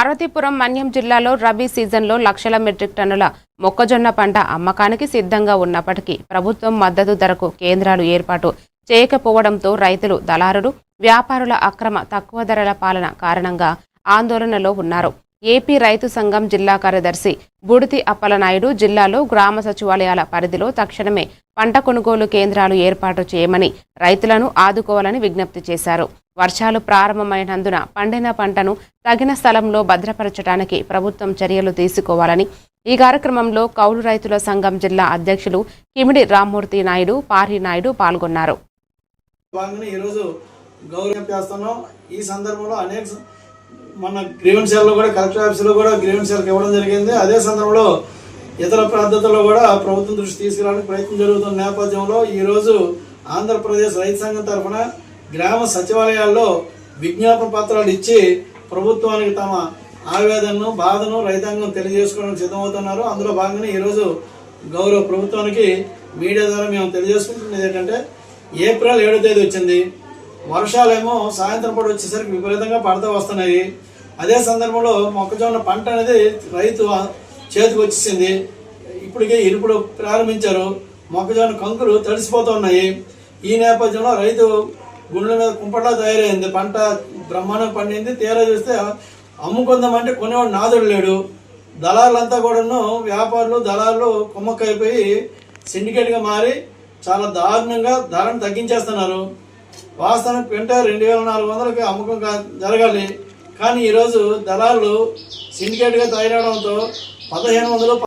పార్వతీపురం మన్యం జిల్లాలో రబీ సీజన్లో లక్షల మెట్రిక్ టన్నుల మొక్కజొన్న పంట అమ్మకానికి సిద్ధంగా ఉన్నప్పటికీ ప్రభుత్వం మద్దతు ధరకు కేంద్రాలు ఏర్పాటు చేయకపోవడంతో రైతులు, దళారులు, వ్యాపారుల అక్రమ తక్కువ ధరల పాలన కారణంగా ఆందోళనలో ఉన్నారు. ఏపీ రైతు సంఘం జిల్లా కార్యదర్శి బుడితి అప్పలనాయుడు జిల్లాలో గ్రామ సచివాలయాల పరిధిలో తక్షణమే పంట కొనుగోలు కేంద్రాలు ఏర్పాటు చేయమని రైతులను ఆదుకోవాలని విజ్ఞప్తి చేశారు. వర్షాలు ప్రారంభమైనందున పండిన పంటను తగిన స్థలంలో భద్రపరచడానికి ప్రభుత్వం చర్యలు తీసుకోవాలని ఈ కార్యక్రమంలో కౌలు రైతుల సంఘం జిల్లా అధ్యక్షులు కిమిడి రామ్మూర్తి నాయుడు, పారి నాయుడు పాల్గొన్నారు. ఈ సందర్భంలో అనేక మన గ్రీవెన్స్ సెల్లో కూడా కలెక్టర్ ఆఫీసులో కూడా గ్రీవెన్స్ సెల్కి ఇవ్వడం జరిగింది. అదే సందర్భంలో ఇతర పద్ధతుల్లో కూడా ప్రభుత్వం దృష్టి తీసుకురావడానికి ప్రయత్నం జరుగుతున్న నేపథ్యంలో ఈరోజు ఆంధ్రప్రదేశ్ రైతు సంఘం తరఫున గ్రామ సచివాలయాల్లో విజ్ఞాపన పత్రాలు ఇచ్చి ప్రభుత్వానికి తమ ఆవేదనను, బాధను రైతాంగం తెలియజేసుకోవడానికి సిద్ధమవుతున్నారు. అందులో భాగంగానే ఈరోజు గౌరవ ప్రభుత్వానికి మీడియా ద్వారా మేము తెలియజేసుకుంటున్నది ఏంటంటే, ఏప్రిల్ 7వ తేదీ వచ్చింది. వర్షాలేమో సాయంత్రం పూట వచ్చేసరికి విపరీతంగా పడతా వస్తున్నాయి. అదే సందర్భంలో మొక్కజొన్న పంట అనేది రైతు చేతికి వచ్చేసింది. ఇప్పటికే ఇరుపుడు ప్రారంభించారు. మొక్కజొన్న కంకులు తడిసిపోతున్నాయి. ఈ నేపథ్యంలో రైతు గుండెల మీద కుంపట్లా తయారైంది. పంట బ్రహ్మాండం పండింది. తీరా చూస్తే అమ్ముకుందామంటే కొనేవాడు నాదుడు లేడు. దళారులంతా కూడాను, వ్యాపారులు, దళారులు కుమ్మక్కైపోయి సిండికేట్గా మారి చాలా దారుణంగా ధరను తగ్గించేస్తున్నారు. వాస్తవానికి పెంట 2400కి అమ్మకం జరగాలి. కానీ ఈరోజు దళారులు సిండికేట్గా తయారవడంతో 1500.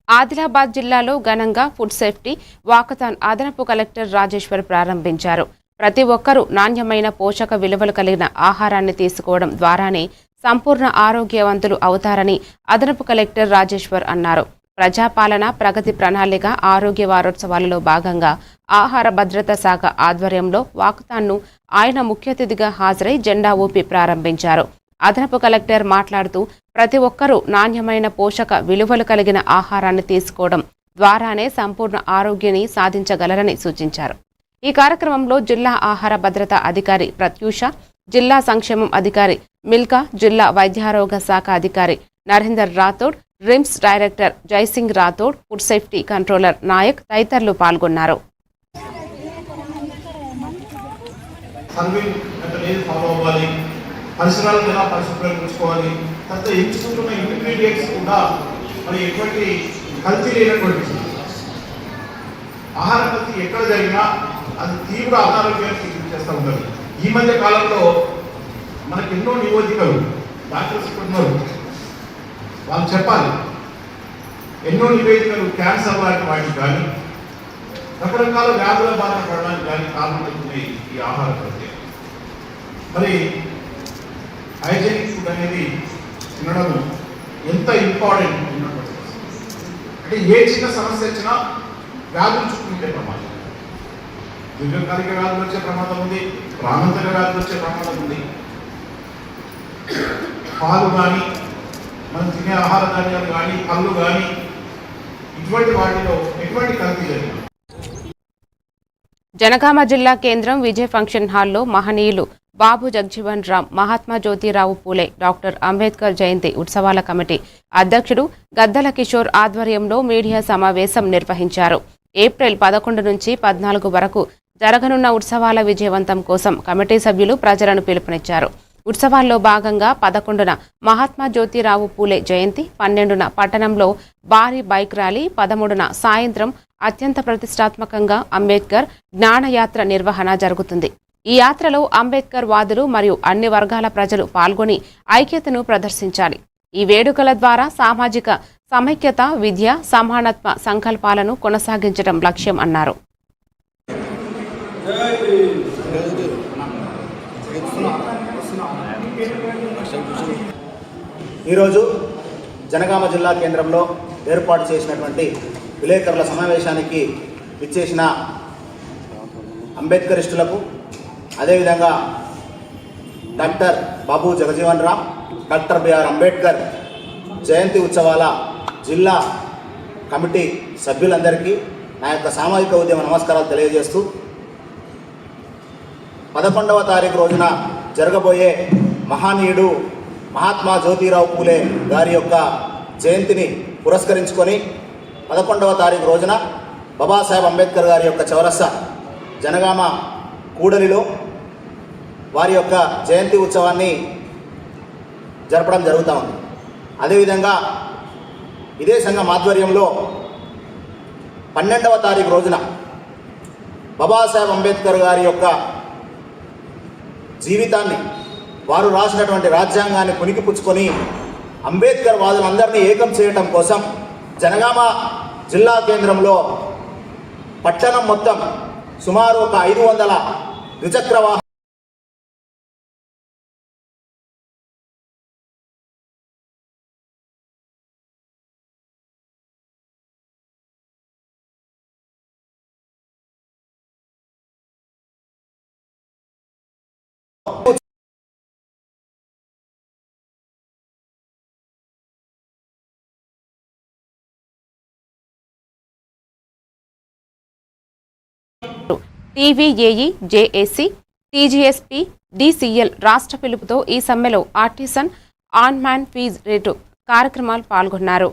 ఆదిలాబాద్ జిల్లాలో ఘనంగా ఫుడ్ సేఫ్టీ వాకథాన్ అదనపు కలెక్టర్ రాజేశ్వర్ ప్రారంభించారు. ప్రతి ఒక్కరూ నాణ్యమైన పోషక విలువలు కలిగిన ఆహారాన్ని తీసుకోవడం ద్వారానే సంపూర్ణ ఆరోగ్యవంతులు అవుతారని అదనపు కలెక్టర్ రాజేశ్వర్ అన్నారు. ప్రజాపాలన ప్రగతి ప్రణాళిక ఆరోగ్య వారోత్సవాలలో భాగంగా ఆహార భద్రతా శాఖ ఆధ్వర్యంలో వాకథాన్ను ఆయన ముఖ్య అతిథిగా హాజరై జెండా ఊపి ప్రారంభించారు. అదనపు కలెక్టర్ మాట్లాడుతూ ప్రతి ఒక్కరూ నాణ్యమైన పోషక విలువలు కలిగిన ఆహారాన్ని తీసుకోవడం ద్వారానే సంపూర్ణ ఆరోగ్యాన్ని సాధించగలరని సూచించారు. ఈ కార్యక్రమంలో జిల్లా ఆహార భద్రతా అధికారి ప్రత్యూష, జిల్లా సంక్షేమం అధికారి మిల్కా, జిల్లా వైద్యారోగ్య శాఖ అధికారి Narender Rathod, RIMS director Jaisingh Rathod, food safety controller Naik తదితరులు పాల్గొన్నారు. పరిసరాలను ఎలా పరిశుభ్రంగా ఉంచుకోవాలి, తర్వాత ఎంచుకుంటున్న ఇంగ్రీడియంట్స్ కూడా మరి ఎటువంటి కల్తీ లేనటువంటి ఆహార కల్తీ ఎక్కడ జరిగినా అది తీవ్ర అనారోగ్యానికి చేస్తూ ఉంటుంది. ఈ మధ్య కాలంలో మనకు ఎన్నో నివేదికలు డాక్టర్స్ ఉన్నారు, వాళ్ళు చెప్పాలి, ఎన్నో నివేదికలు క్యాన్సర్ లాంటి వాటికి కానీ రకరకాల వ్యాధుల బారిన పడడానికి కానీ కారణమవుతుంది ఈ ఆహార కల్తీ. మరి హైజీనిక్ ఫుడ్ అనేది తినడం ఎంత ఇంపార్టెంట్ ఉన్నటువంటి, అంటే ఏ చిన్న సమస్య వచ్చినా వ్యాధులు చుట్టుకుంటే ప్రమాదం, దీర్ఘకాలిక వ్యాధులు వచ్చే ప్రమాదం ఉంది, ప్రాణాంతక వ్యాధులు వచ్చే ప్రమాదం ఉంది. పాలు కానీ, మనం తినే ఆహార ధాన్యాలు కానీ, పళ్ళు కానీ, ఇటువంటి వాటిలో ఎటువంటి కల్తీ జరిగింది. జనగామ జిల్లా కేంద్రం విజయ్ ఫంక్షన్ హాల్లో మహనీయులు బాబు జగజీవన్ రామ్, మహాత్మా జ్యోతిరావు పూలే, డాక్టర్ అంబేద్కర్ జయంతి ఉత్సవాల కమిటీ అధ్యక్షుడు గద్దల కిషోర్ ఆధ్వర్యంలో మీడియా సమావేశం నిర్వహించారు. ఏప్రిల్ 11 నుంచి 14 వరకు జరగనున్న ఉత్సవాల విజయవంతం కోసం కమిటీ సభ్యులు ప్రజలను పిలుపునిచ్చారు. ఉత్సవాల్లో భాగంగా 11న మహాత్మా జ్యోతిరావు పూలే జయంతి, 12న పట్టణంలో భారీ బైక్ ర్యాలీ, 13న సాయంత్రం అత్యంత ప్రతిష్టాత్మకంగా అంబేద్కర్ జ్ఞానయాత్ర నిర్వహణ జరుగుతుంది. ఈ యాత్రలో అంబేద్కర్ వాదులు మరియు అన్ని వర్గాల ప్రజలు పాల్గొని ఐక్యతను ప్రదర్శించాలి. ఈ వేడుకల ద్వారా సామాజిక సమైక్యత, విద్య, సమానత్వ సంకల్పాలను కొనసాగించడం లక్ష్యం అన్నారు. ఈరోజు జనగామ జిల్లా కేంద్రంలో ఏర్పాటు చేసినటువంటి విలేకరుల సమావేశానికి విచ్చేసిన అంబేద్కరిస్టులకు, అదేవిధంగా డాక్టర్ బాబు జగజీవన్ రామ్, డాక్టర్ బిఆర్ అంబేద్కర్ జయంతి ఉత్సవాల జిల్లా కమిటీ సభ్యులందరికీ నా యొక్క సామాజిక ఉద్యమ నమస్కారాలు తెలియజేస్తూ 11వ తారీఖు రోజున జరగబోయే మహనీయుడు మహాత్మా జ్యోతిరావు పూలే గారి యొక్క జయంతిని పురస్కరించుకొని 11వ తారీఖు రోజున బాబాసాహెబ్ అంబేద్కర్ గారి యొక్క చౌరస్తా జనగామ కూడలిలో వారి యొక్క జయంతి ఉత్సవాన్ని జరపడం జరుగుతూ ఉంది. అదేవిధంగా ఇదే సంఘం ఆధ్వర్యంలో 12వ తారీఖు రోజున బాబాసాహెబ్ అంబేద్కర్ గారి యొక్క జీవితాన్ని, వారు రాసినటువంటి రాజ్యాంగాన్ని పుణికిపుచ్చుకొని అంబేద్కర్ వాదులందరినీ ఏకం చేయటం కోసం జనగామ జిల్లా కేంద్రంలో పట్టణం మొత్తం సుమారు ఒక 500 ద్విచక్ర వాహనాలు టీవీఏఈ, జేఏసీ, టీజీఎస్పీ, డీసీఎల్ రాష్ట్ర పిలుపుతో ఈ సమ్మెలో artisan, on man fees rate కార్యక్రమాలు పాల్గొన్నారు.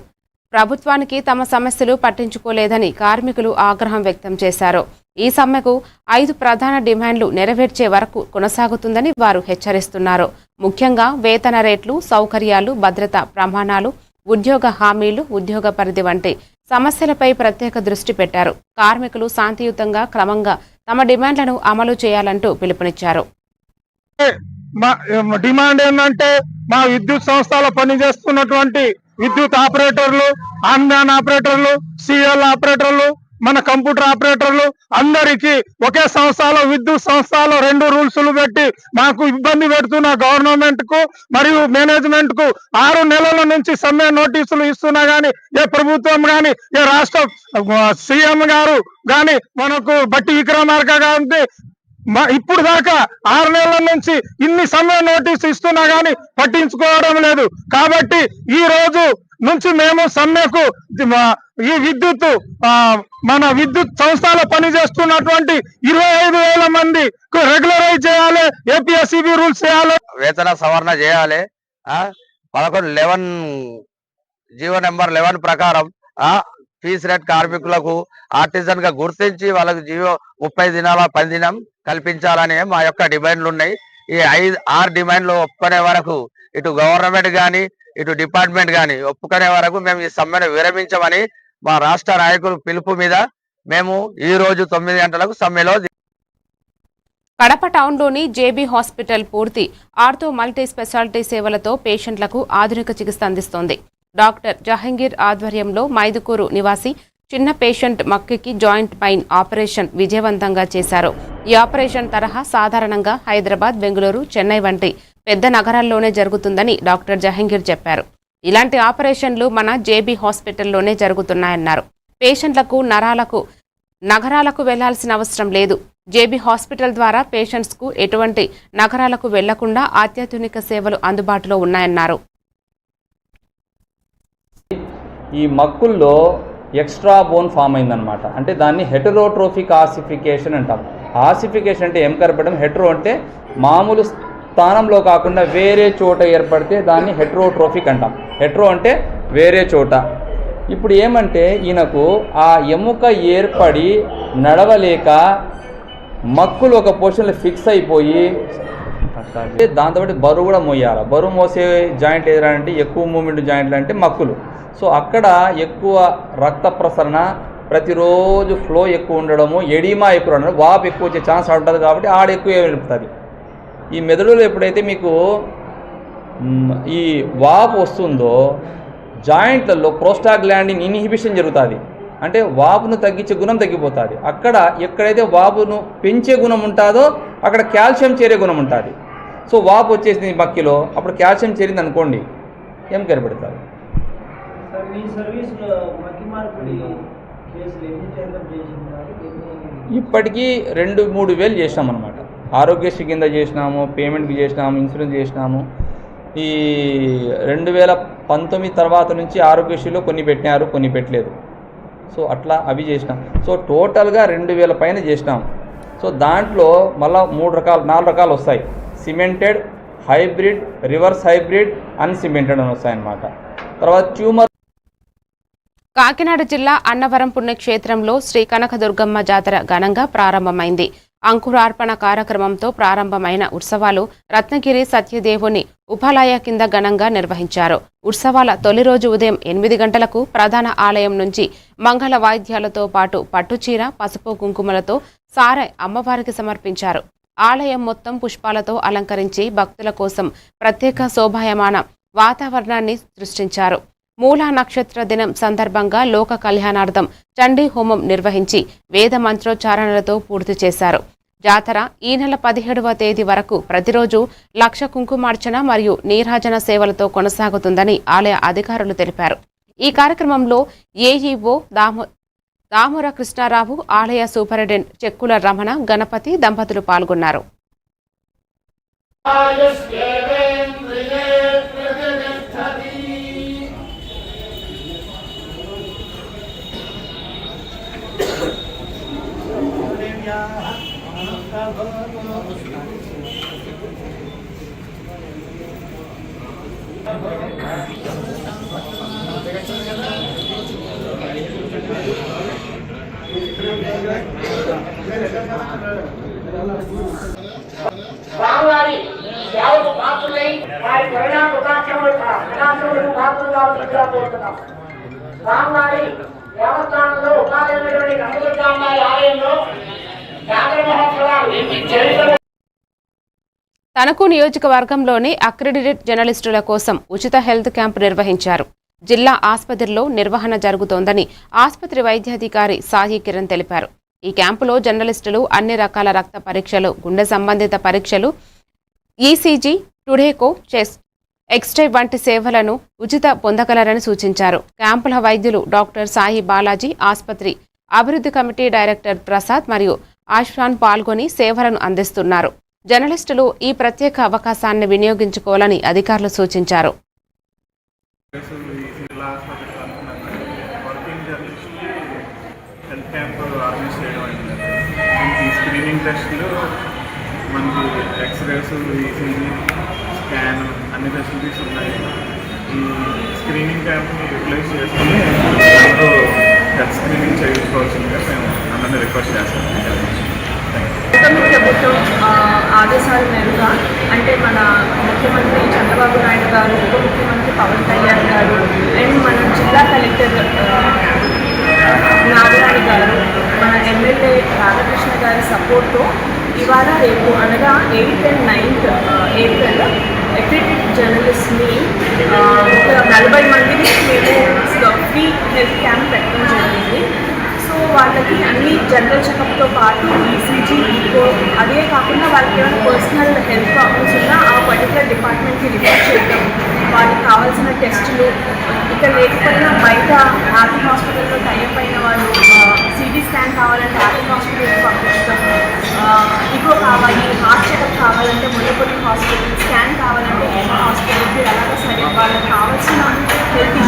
ప్రభుత్వానికి తమ సమస్యలు పట్టించుకోలేదని కార్మికులు ఆగ్రహం వ్యక్తం చేశారు. ఈ సమ్మెకు 5 ప్రధాన డిమాండ్లు నెరవేర్చే వరకు కొనసాగుతుందని వారు హెచ్చరిస్తున్నారు. ముఖ్యంగా వేతన రేట్లు, సౌకర్యాలు, భద్రతా ప్రమాణాలు, ఉద్యోగ హామీలు, ఉద్యోగ పరిధి వంటి సమస్యలపై ప్రత్యేక దృష్టి పెట్టారు. కార్మికులు శాంతియుతంగా క్రమంగా తమ డిమాండ్లను అమలు చేయాలంటూ పిలుపునిచ్చారు. డిమాండ్ ఏంటంటే మా విద్యుత్ సంస్థలో పనిచేస్తున్నటువంటి విద్యుత్ ఆపరేటర్లు, ఆన్లైన్ ఆపరేటర్లు, సిఎల్ ఆపరేటర్లు, మన కంప్యూటర్ ఆపరేటర్లు అందరికీ ఒకే సంస్థలో విద్యుత్ సంస్థలో 2 రూల్స్లు పెట్టి మాకు ఇబ్బంది పెడుతున్న గవర్నమెంట్ కు మరియు మేనేజ్మెంట్ కు 6 నెలల నుంచి సమ్మె నోటీసులు ఇస్తున్నా గానీ ఏ ప్రభుత్వం గాని, ఏ రాష్ట్ర సీఎం గారు గాని, మనకు బట్టి విక్రమార్క గారి ఇప్పుడు దాకా 6 నెలల నుంచి ఇన్ని సమ్మె నోటీసు ఇస్తున్నా గానీ పట్టించుకోవడం లేదు. కాబట్టి ఈ రోజు నుంచి మేము సమ్మెకు ఈ విద్యుత్ మన విద్యుత్ సంస్థలో పనిచేస్తున్నటువంటి 25,000 మంది రెగ్యులరైజ్ చేయాలి, ఏపీఎస్సీబీ రూల్స్ చేయాలి, వేతన సవరణ చేయాలి. 11 జీవో నెంబర్ 11 ప్రకారం ఫీస్ రేట్ కార్మికులకు ఆర్టిజన్ గా గుర్తించి వాళ్ళకు జీవో 30 దినాల పని దినం కల్పించాలని మా యొక్క డిమాండ్లు ఉన్నాయి. ఈ 6 డిమాండ్లు ఒప్పుకునే వరకు ఇటు గవర్నమెంట్ గాని, ఇటు డిపార్ట్మెంట్ గాని ఒప్పుకునే వరకు మేము ఈ సమ్మెను విరమించమని మా రాష్ట్ర నాయకుల పిలుపు మీద మేము ఈ రోజు 9 గంటలకు సమ్మెలో. కడప టౌన్లోని జేబీ హాస్పిటల్ పూర్తి ఆర్థో మల్టీ స్పెషాలిటీ సేవలతో పేషెంట్లకు ఆధునిక చికిత్స అందిస్తోంది. డాక్టర్ జహంగీర్ ఆధ్వర్యంలో మైదుకూరు నివాసి చిన్న పేషెంట్ మక్కికి జాయింట్ పైన్ ఆపరేషన్ విజయవంతంగా చేశారు. ఈ ఆపరేషన్ తరహా సాధారణంగా హైదరాబాద్, బెంగళూరు, చెన్నై వంటి పెద్ద నగరాల్లోనే జరుగుతుందని డాక్టర్ జహంగీర్ చెప్పారు. ఇలాంటి ఆపరేషన్లు మన జేబీ హాస్పిటల్లోనే జరుగుతున్నాయన్నారు. పేషెంట్లకు నగరాలకు వెళ్లాల్సిన అవసరం లేదు. జేబీ హాస్పిటల్ ద్వారా పేషెంట్స్కు ఎటువంటి నగరాలకు వెళ్లకుండా అత్యాధునిక సేవలు అందుబాటులో ఉన్నాయన్నారు. ఈ మక్కుల్లో ఎక్స్ట్రా బోన్ ఫామ్ అయిందనమాట. అంటే దాన్ని హెటరోట్రోఫిక్ ఆసిఫికేషన్ అంటాం. ఆసిఫికేషన్ అంటే ఏం కనపడడం, హెటరో అంటే మామూలు స్థానంలో కాకుండా వేరే చోట ఏర్పడితే దాన్ని హెటరోట్రోఫిక్ అంటాం. హెటరో అంటే వేరే చోట. ఇప్పుడు ఏమంటే ఈయనకు ఆ ఎముక ఏర్పడి నడవలేక మక్కులు ఒక పొజిషన్లో ఫిక్స్ అయిపోయి దాంతోపాటు బరువు కూడా మోయాలి. బరువు మోసే జాయింట్ ఏదంటే ఎక్కువ మూమెంట్ జాయింట్లు అంటే మక్కులు. సో అక్కడ ఎక్కువ రక్త ప్రసరణ, ప్రతిరోజు ఫ్లో ఎక్కువ ఉండడము, ఎడిమా ఎక్కువ ఉండడం, వాపు ఎక్కువ వచ్చే ఛాన్స్ ఉంటుంది. కాబట్టి ఆడ ఎక్కువ వెళ్తుంది. ఈ మెదడులో ఎప్పుడైతే మీకు ఈ వాపు వస్తుందో జాయింట్లలో ప్రోస్టాగ్లాండిన్ ఇన్హిబిషన్ జరుగుతుంది. అంటే వాపును తగ్గించే గుణం తగ్గిపోతుంది. అక్కడ ఎక్కడైతే వాపును పెంచే గుణం ఉంటుందో అక్కడ కాల్షియం చేరే గుణం ఉంటుంది. సో వాపు వచ్చేసింది మక్కిలో, అప్పుడు కాల్షియం చేరింది అనుకోండి ఏం కనబడుతుంది. ఇప్పటికీ 2-3 వేలు చేసినాం అనమాట. ఆరోగ్యశ్రీ కింద చేసినాము, పేమెంట్కి చేసినాము, ఇన్సూరెన్స్ చేసినాము. ఈ 2019 తర్వాత నుంచి ఆరోగ్యశ్రీలో కొన్ని పెట్టినారు, కొన్ని పెట్టలేదు. సో అట్లా అవి చేసినాం. సో టోటల్గా 2000 పైన చేసినాం. సో దాంట్లో మళ్ళీ 4 రకాలు వస్తాయి. Cemented, hybrid, reverse hybrid, uncemented అని వస్తాయన్నమాట. తర్వాత ట్యూమర్. కాకినాడ జిల్లా అన్నవరం పుణ్యక్షేత్రంలో శ్రీ కనకదుర్గమ్మ జాతర ఘనంగా ప్రారంభమైంది. అంకురార్పణ కార్యక్రమంతో ప్రారంభమైన ఉత్సవాలు రత్నగిరి సత్యదేవుని ఉపాలయ కింద ఘనంగా నిర్వహించారు. ఉత్సవాల తొలి రోజు ఉదయం 8 గంటలకు ప్రధాన ఆలయం నుంచి మంగళ వాయిద్యాలతో పాటు పట్టుచీర, పసుపు కుంకుమలతో సారె అమ్మవారికి సమర్పించారు. ఆలయం మొత్తం పుష్పాలతో అలంకరించి భక్తుల కోసం ప్రత్యేక శోభాయమాన వాతావరణాన్ని సృష్టించారు. మూలా నక్షత్ర దినం సందర్భంగా లోక కళ్యాణార్థం చండీ హోమం నిర్వహించి వేద మంత్రోచ్చారణలతో పూర్తి చేశారు. జాతర ఈ నెల 17వ తేదీ వరకు ప్రతిరోజు 1,00,000 కుంకుమార్చన మరియు నీరాజన సేవలతో కొనసాగుతుందని ఆలయ అధికారులు తెలిపారు. ఈ కార్యక్రమంలో ఏఈఓ దాముర కృష్ణారావు, ఆలయ సూపరింటెండెంట్ చెక్కుల రమణ, గణపతి దంపతులు పాల్గొన్నారు. స్వామివారి సేవకు పాత్రులై వారి కరుణా కటాక్షములకు పాత్రగా కోరుతున్నాం. స్వామివారి దేవస్థానంలో ఉపాధ్యాయుడి కనకదుర్గమ్మారి ఆలయంలో జాతర మహోత్సవాలు తణుకు నియోజకవర్గంలోని అక్రెడిటెడ్ జర్నలిస్టుల కోసం ఉచిత హెల్త్ క్యాంపు నిర్వహించారు. జిల్లా ఆసుపత్రిలో నిర్వహణ జరుగుతోందని ఆసుపత్రి వైద్యాధికారి సాయి కిరణ్ తెలిపారు. ఈ క్యాంపులో జర్నలిస్టులు అన్ని రకాల రక్త పరీక్షలు, గుండె సంబంధిత పరీక్షలు, ఈసీజీ, టుడేకో, చెస్ట్ ఎక్స్రే వంటి సేవలను ఉచిత పొందగలరని సూచించారు. క్యాంపుల వైద్యులు డాక్టర్ సాయి బాలాజీ, ఆసుపత్రి అభివృద్ధి కమిటీ డైరెక్టర్ ప్రసాద్ మరియు ఆష్ఫాన్ పాల్గొని సేవలను అందిస్తున్నారు. జర్నలిస్టులు ఈ ప్రత్యేక అవకాశాన్ని వినియోగించుకోవాలని అధికారులు సూచించారు. హెల్త్ క్యాంప్ ఆర్గనైజ్ చేయడం అయింది. ఈ స్క్రీనింగ్ టెస్టులు మనకి ఎక్స్రేస్, ఈసీజీ, స్కాన్ అన్ని ఫెసిలిటీస్ ఉన్నాయి. ఈ స్క్రీనింగ్ క్యాంప్ని యూటిలైజ్ చేసుకుని అందరూ హెల్త్ స్క్రీనింగ్ చేయించుకోవాల్సిందిగా మేము అందరినీ రిక్వెస్ట్ చేస్తాం. ప్రభుత్వం ఆదేశాల మేరకు అంటే మన ముఖ్యమంత్రి చంద్రబాబు నాయుడు గారు, ఉప ముఖ్యమంత్రి పవన్ కళ్యాణ్ గారు అండ్ మన జిల్లా కలెక్టర్ నాగరాణి గారు, మన ఎమ్మెల్యే రాధాకృష్ణ గారి సపోర్ట్తో ఇవాళ రేపు అనగా 8th and 9th April accredited జర్నలిస్ట్ని ఒక 40 మందిని మేము ఫ్రీ హెల్త్ క్యాంప్ పెట్టడం జరిగింది. సో వాళ్ళకి అన్ని జనరల్ చెకప్తో పాటు ఈసీజీ, ఈకో, అదే కాకుండా వాళ్ళకి ఏమైనా పర్సనల్ హెల్త్ ప్రాబ్లమ్స్ ఉన్నా ఆ పర్టికులర్ డిపార్ట్మెంట్కి రిపోర్ట్ చేయడం, వాళ్ళకి కావాల్సిన టెస్టులు, ఇక్కడ లేకపోయినా బయట ఆర్మీ హాస్పిటల్లో టైప్ అయిన వాళ్ళు సిటీ స్కాన్ కావాలంటే ఆర్మీ హాస్పిటల్కి పంపించడం, ఈకో కావాలి, హార్ట్ చెకప్ కావాలంటే ముల్లపల్లి హాస్పిటల్, స్కాన్ కావాలంటే ఏమో హాస్పిటల్కి అలాగే సరే వాళ్ళకి కావాల్సిన హెల్త్.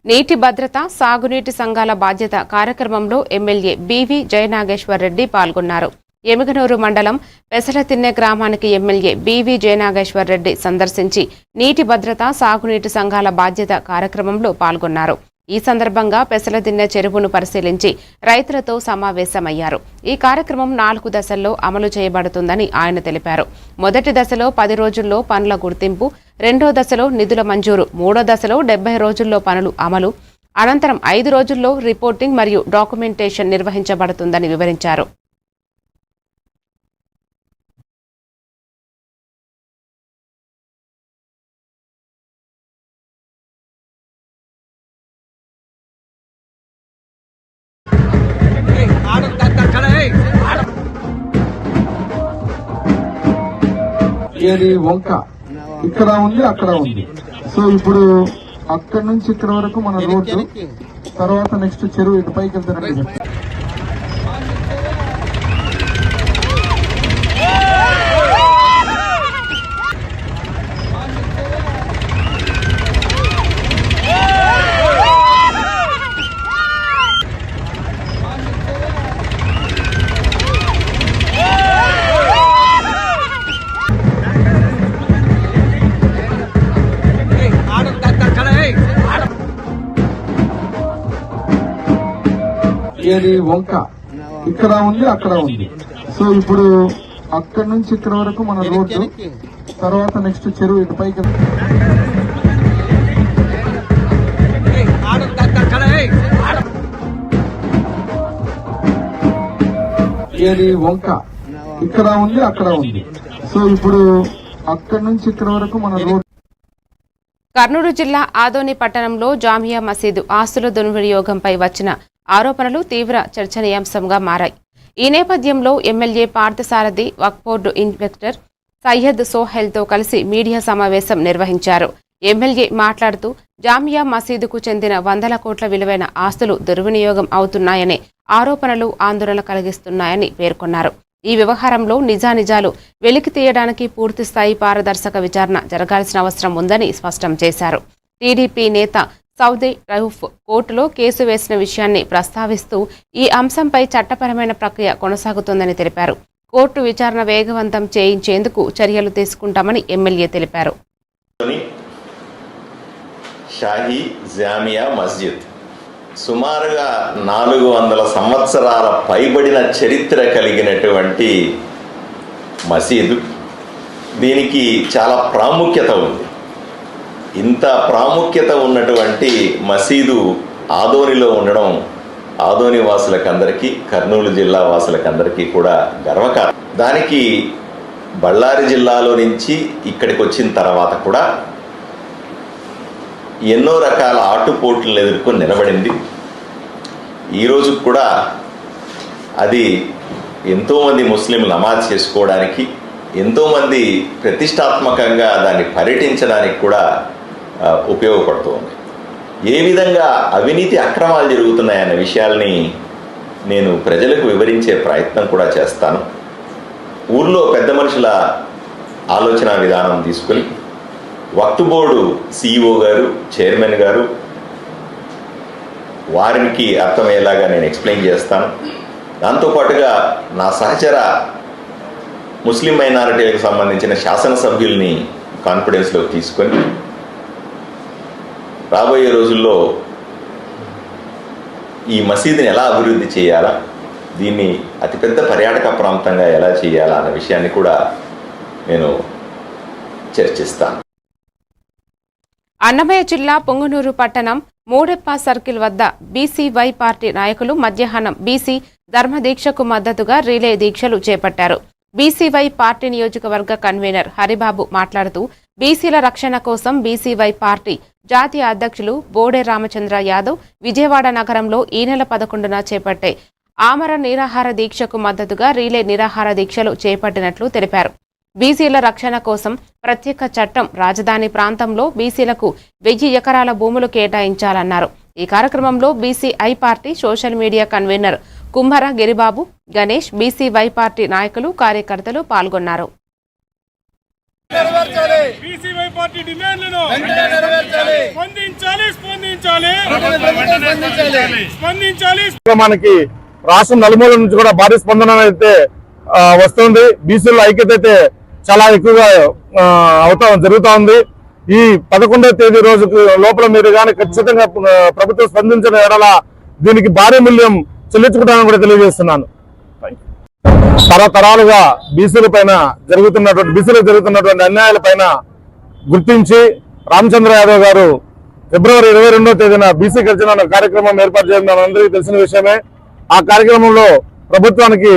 నీటి భద్రత, సాగునీటి సంఘాల బాధ్యత కార్యక్రమంలో ఎమ్మెల్యే బీవీ జయనాగేశ్వర్ రెడ్డి పాల్గొన్నారు. ఎమిగనూరు మండలం పెసలతిన్నె గ్రామానికి ఎమ్మెల్యే బీవీ జయనాగేశ్వర్ రెడ్డి సందర్శించి నీటి భద్రత, సాగునీటి సంఘాల బాధ్యత కార్యక్రమంలో పాల్గొన్నారు. ఈ సందర్భంగా పెసలతిన్నె చెరువును పరిశీలించి రైతులతో సమావేశమయ్యారు. ఈ కార్యక్రమం 4 దశల్లో అమలు చేయబడుతుందని ఆయన తెలిపారు. మొదటి దశలో 10 రోజుల్లో పనుల గుర్తింపు, 2వ దశలో నిధుల మంజూరు, 3వ దశలో 70 రోజుల్లో పనులు అమలు, అనంతరం 5 రోజుల్లో రిపోర్టింగ్ మరియు డాక్యుమెంటేషన్ నిర్వహించబడుతుందని వివరించారు. ఏది వంక ఇక్కడ ఉంది, అక్కడ ఉంది. సో ఇప్పుడు అక్కడ నుంచి ఇక్కడ వరకు మన రోడ్డు, తర్వాత నెక్స్ట్ చెరువు ఇటు పైకి వెళ్తారంటే ఏది వంక ఇక్కడ ఉంది, అక్కడ ఉంది. సో ఇప్పుడు అక్కడ నుంచి ఇక్కడ వరకు మన రోడ్డు, తర్వాత నెక్స్ట్ చెరువు ఇటు పైకి ఏది వంక ఇక్కడ ఉంది, అక్కడ ఉంది. సో ఇప్పుడు అక్కడ నుంచి ఇక్కడ వరకు మన రోడ్డు. కర్నూలు జిల్లా ఆదోని పట్టణంలో జామియా మసీదు ఆస్తుల దుర్వినియోగంపై వచ్చిన ఆరోపణలు తీవ్ర చర్చనీయాంశంగా మారాయి. ఈ నేపథ్యంలో ఎమ్మెల్యే పార్థసారథి వక్ఫ్ బోర్డు ఇన్స్పెక్టర్ సయ్యద్ సోహెల్తో కలిసి మీడియా సమావేశం నిర్వహించారు. ఎమ్మెల్యే మాట్లాడుతూ జామియా మసీదుకు చెందిన 100 కోట్ల విలువైన ఆస్తులు దుర్వినియోగం అవుతున్నాయనే ఆరోపణలు ఆందోళన కలిగిస్తున్నాయని పేర్కొన్నారు. ఈ వ్యవహారంలో నిజానిజాలు వెలికి తీయడానికి పూర్తిస్థాయి పారదర్శక విచారణ జరగాల్సిన అవసరం ఉందని స్పష్టం చేశారు. టీడీపీ నేత సౌదే రౌఫ్ కోర్టులో కేసు వేసిన విషయాన్ని ప్రస్తావిస్తూ ఈ అంశంపై చట్టపరమైన ప్రక్రియ కొనసాగుతోందని తెలిపారు. కోర్టు విచారణ వేగవంతం చేయించేందుకు చర్యలు తీసుకుంటామని ఎమ్మెల్యే తెలిపారు. షాహీ జామియా మస్జిద్ సుమారుగా 400 సంవత్సరాల పైబడిన చరిత్ర కలిగినటువంటి మసీదు. దీనికి చాలా ప్రాముఖ్యత ఉంది. ఇంత ప్రాముఖ్యత ఉన్నటువంటి మసీదు ఆదోనిలో ఉండడం ఆదోని వాసులకందరికీ, కర్నూలు జిల్లా వాసులకందరికీ కూడా గర్వకారణం. దానికి బళ్ళారి జిల్లాలో నుంచి ఇక్కడికి వచ్చిన తర్వాత కూడా ఎన్నో రకాల ఆటుపోట్లను ఎదుర్కొని నిలబడింది. ఈరోజు కూడా అది ఎంతోమంది ముస్లింలు నమాజ్ చేసుకోవడానికి, ఎంతోమంది ప్రతిష్టాత్మకంగా దాన్ని పర్యటించడానికి కూడా ఉపయోగపడుతుంది. ఏ విధంగా అవినీతి అక్రమాలు జరుగుతున్నాయన్న విషయాల్ని నేను ప్రజలకు వివరించే ప్రయత్నం కూడా చేస్తాను. ఊర్లో పెద్ద మనుషుల ఆలోచన విధానం తీసుకొని వక్ఫ్ బోర్డు CEO గారు, చైర్మన్ గారు, వారికి అర్థమయ్యేలాగా నేను ఎక్స్ప్లెయిన్ చేస్తాను. దాంతోపాటుగా నా సహచర ముస్లిం మైనారిటీలకు సంబంధించిన శాసనసభ్యుల్ని కాన్ఫిడెన్స్లోకి తీసుకొని రాబోయే రోజుల్లో ఈ మసీదుని ఎలా అభివృద్ధి చేయాలా, దీన్ని అతిపెద్ద పర్యాటక ప్రాంతంగా ఎలా చేయాలా అన్న విషయాన్ని కూడా నేను చర్చిస్తాను. అన్నమయ్య జిల్లా పొంగనూరు పట్టణం మూడెప్ప సర్కిల్ వద్ద బీసీవై పార్టీ నాయకులు మధ్యాహ్నం బీసీ ధర్మదీక్షకు మద్దతుగా రిలే దీక్షలు చేపట్టారు. బీసీవై పార్టీ నియోజకవర్గ కన్వీనర్ హరిబాబు మాట్లాడుతూ బీసీల రక్షణ కోసం బీసీవై పార్టీ జాతీయ అధ్యక్షులు బోడే రామచంద్ర యాదవ్ విజయవాడ నగరంలో ఈ నెల 11న చేపట్టే ఆమర నిరాహార దీక్షకు మద్దతుగా రిలే నిరాహార దీక్షలు చేపట్టినట్లు తెలిపారు. బీసీల రక్షణ కోసం ప్రత్యేక చట్టం, రాజధాని ప్రాంతంలో బీసీలకు 1000 ఎకరాల భూములు కేటాయించాలన్నారు. ఈ కార్యక్రమంలో BCI party social media convener Kummara Giribabu, Ganesh, BCY party నాయకులు, కార్యకర్తలు పాల్గొన్నారు. మనకి రాష్ట్రం నలుమూల నుంచి కూడా భారీ స్పందన అయితే వస్తుంది. బీసీల ఐక్యత అయితే చాలా ఎక్కువగా జరుగుతూ ఉంది. ఈ 11వ తేదీ రోజుకు లోపల మీరు కానీ ఖచ్చితంగా ప్రభుత్వం స్పందించిన ఎడల దీనికి భారీ మూల్యం చెల్లించుకుంటానని కూడా తెలియజేస్తున్నాను. తరతరాలుగా బీసీలకు జరుగుతున్నటువంటి అన్యాయాల పైన గుర్తించి రామచంద్ర యాదవ్ గారు ఫిబ్రవరి 22వ తేదీన బీసీ గర్జన కార్యక్రమం ఏర్పాటు చేయడం అందరికీ తెలిసిన విషయమే. ఆ కార్యక్రమంలో ప్రభుత్వానికి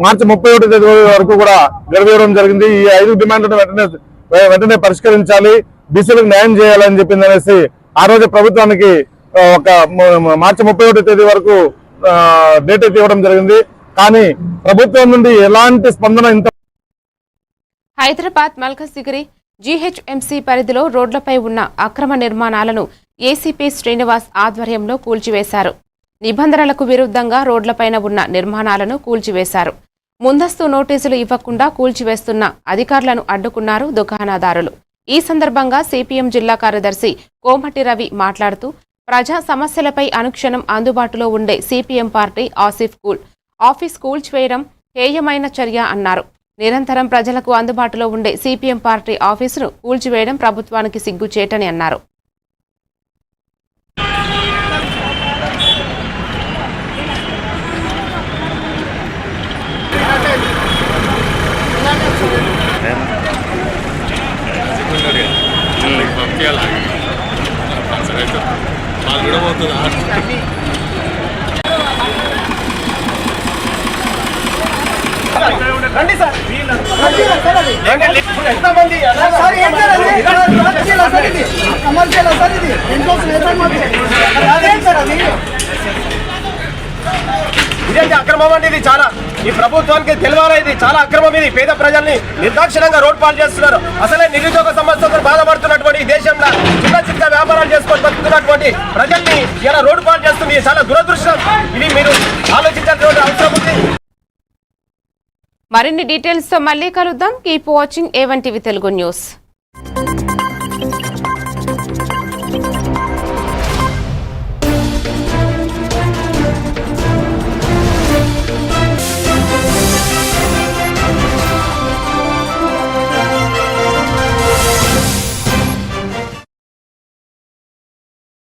మార్చి 31వ తేదీ వరకు కూడా గడువు ఇవ్వడం జరిగింది. ఈ 5 డిమాండ్లను వెంటనే పరిష్కరించాలి, బీసీలకు న్యాయం చేయాలని చెప్పింది అనేసి ఆ రోజు ప్రభుత్వానికి ఒక మార్చి 31వ తేదీ వరకు డేట్ అయితే ఇవ్వడం జరిగింది. కానీ ప్రభుత్వం నుండి ఎలాంటి స్పందన ఇంత. హైదరాబాద్ మల్కజ్గిరి జీహెచ్ఎంసీ పరిధిలో రోడ్లపై ఉన్న అక్రమ నిర్మాణాలను ఏసీపీ శ్రీనివాస్ ఆధ్వర్యంలో కూల్చివేశారు. నిబంధనలకు విరుద్ధంగా రోడ్లపైన ఉన్న నిర్మాణాలను కూల్చివేశారు. ముందస్తు నోటీసులు ఇవ్వకుండా కూల్చివేస్తున్న అధికారులను అడ్డుకున్నారు దుకాణదారులు. ఈ సందర్భంగా సిపిఎం జిల్లా కార్యదర్శి కోమటి రవి మాట్లాడుతూ ప్రజా సమస్యలపై అనుక్షణం అందుబాటులో ఉండే సిపిఎం పార్టీ ఆఫీస్ కూల్చివేయడం హేయమైన చర్య అన్నారు. నిరంతరం ప్రజలకు అందుబాటులో ఉండే సిపిఎం పార్టీ ఆఫీసును కూల్చివేయడం ప్రభుత్వానికి సిగ్గుచేటని అన్నారు. రండి సార్ ఎంతమంది కమర్షియల్ సార్ ఇది ఇదేంటి అక్రమం అంటే ఇది చాలా ఈ ప్రభుత్వానికి తెలియాలా ఇది చాలా అక్రమం ఇది పేద ప్రజల్ని నిర్దాక్షిణంగా రోడ్ పాలు చేస్తున్నారు అసలే నిరుద్యోగ సమస్యలతో బాధపడుతున్నటువంటి ఈ దేశంలో చిన్న చిన్న వ్యాపారాలు చేసుకొని బతుకుతున్నటువంటి ప్రజల్ని ఇలా రోడ్డు పాలు చేస్తుంది చాలా దురదృష్టం ఇది మీరు ఆలోచించాల్సిన అవసరం ఉంది మరిన్ని డీటెయిల్స్ తో మళ్ళీ కలుద్దాం. Keep watching A1 TV Telugu news.